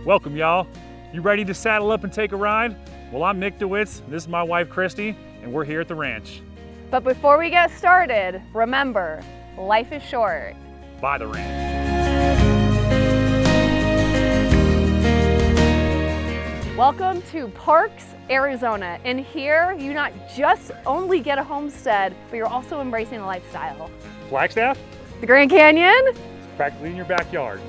Welcome, y'all. You ready to saddle up and take a ride? Well, I'm Nick DeWitz, this is my wife, Christy, and we're here at the ranch. But before we get started, remember, life is short. By the ranch. Welcome to Parks, Arizona. And here, you not just only get a homestead, but you're also embracing a lifestyle. Flagstaff? The Grand Canyon? It's practically in your backyard.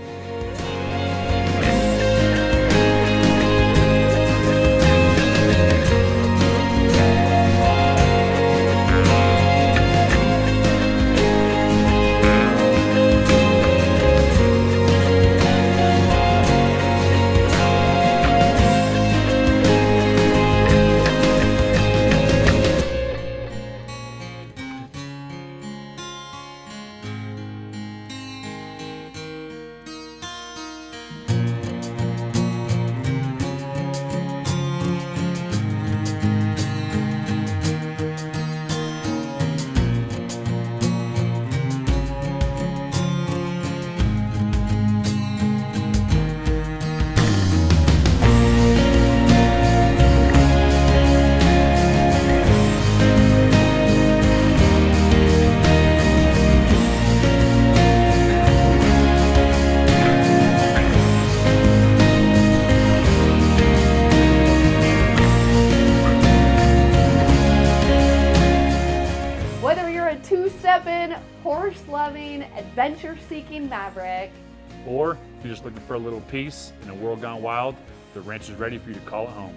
Two-stepping, horse-loving, adventure-seeking maverick. Or if you're just looking for a little peace in a world gone wild, the ranch is ready for you to call it home.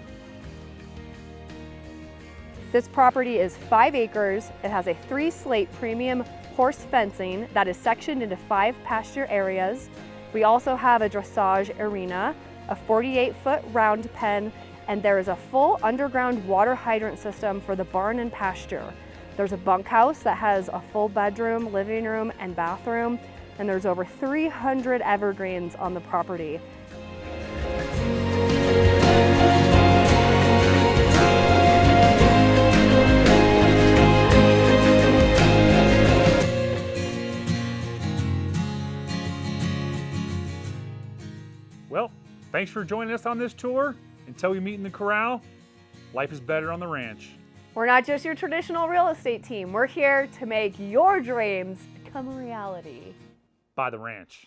This property is 5 acres. It has a 3-slate premium horse fencing that is sectioned into 5 pasture areas. We also have a dressage arena, a 48-foot round pen, and there is a full underground water hydrant system for the barn and pasture. There's a bunkhouse that has a full bedroom, living room, and bathroom, and there's over 300 evergreens on the property. Well, thanks for joining us on this tour. Until we meet in the corral, life is better on the ranch. We're not just your traditional real estate team. We're here to make your dreams become a reality. By the ranch.